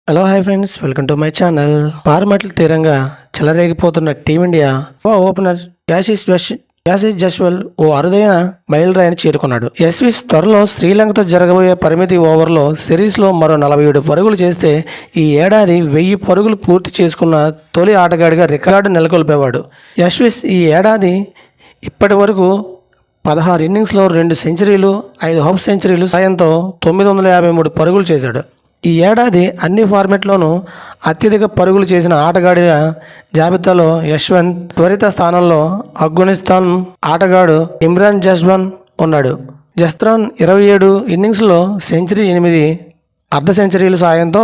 Hello hi friends, welcome to my channel. ఫార్మాట్ల తీరంగా చెలరేగిపోతున్న టీమిండియా ఓపెనర్ యాసిస్ జస్వాల్ ఓ అరుదైన మైలురాయిని చేరుకున్నాడు. యశ్విస్ త్వరలో శ్రీలంకతో జరగబోయే పరిమితి ఓవర్లో సిరీస్లో మరో 47 పరుగులు చేస్తే ఈ ఏడాది 1000 పరుగులు పూర్తి చేసుకున్న తొలి ఆటగాడిగా రికార్డు నెలకొల్పేవాడు. యశ్విస్ ఈ ఏడాది ఇప్పటి వరకు 16 ఇన్నింగ్స్లో 2 సెంచరీలు, 5 హాఫ్ సెంచరీలు సాయంతో 953 పరుగులు చేశాడు. ఈ ఏడాది అన్ని ఫార్మాట్లోనూ అత్యధిక పరుగులు చేసిన ఆటగాడిగా జాబితాలో యశ్వంత్ త్వరిత స్థానంలో ఆఫ్ఘనిస్తాన్ ఆటగాడు ఇమ్రాన్ జస్వాన్ ఉన్నాడు. జస్వాన్ 27 ఇన్నింగ్స్లో సెంచరీ, 8 అర్ధ సెంచరీలు సాయంతో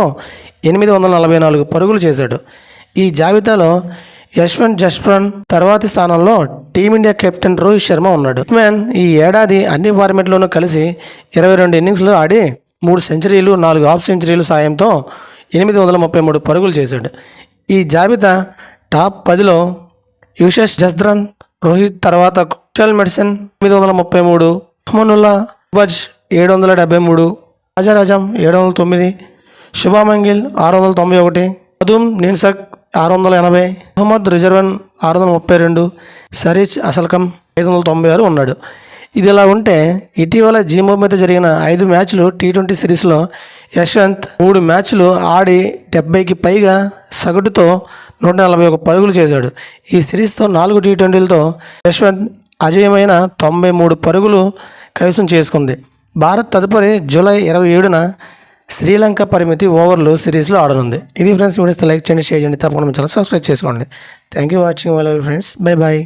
844 పరుగులు చేశాడు. ఈ జాబితాలో యశ్వంత్ జస్వాన్ తర్వాతి స్థానంలో టీమిండియా కెప్టెన్ రోహిత్ శర్మ ఉన్నాడు. మ్యాన్ ఈ ఏడాది అన్ని ఫార్మాట్లోనూ కలిసి 22 ఇన్నింగ్స్లు ఆడి 3 సెంచరీలు, 4 హాఫ్ సెంచరీలు సాయంతో 833 పరుగులు చేశాడు. ఈ జాబితా టాప్ 10లో యూషస్ జస్వాన్, రోహిత్ తర్వాత కుషల్ మెడిసన్ 833, అమనుల్లా బజ్ 773, రాజారాజం 709, శుభమన్ గిల్ 691, మధుమ్ నిన్సక్ 680, మొహమ్మద్ రిజర్వన్ 632, సరీజ్ అసల్కం 596 ఉన్నాడు. ఇదిలా ఉంటే ఇటీవల జింబాబ్వేతో జరిగిన 5 మ్యాచ్లు టీ20 సిరీస్లో యశ్వంత్ 3 మ్యాచ్లు ఆడి 70కి పైగా సగటుతో 141 పరుగులు చేశాడు. ఈ సిరీస్తో 4 టీ20లతో యశ్వంత్ అజేయమైన 93 పరుగులు కైవసం చేసుకుంది. భారత్ తదుపరి జూలై 27న శ్రీలంక పరిమితి ఓవర్లు సిరీస్లో ఆడనుంది. ఇది ఫ్రెండ్స్, వీడియోస్ లైక్ చేయండి, షేర్ చేయండి, తప్పకుండా ఛానల్ సబ్స్క్రైబ్ చేసుకోండి. Thank you watching all friends. Bye bye.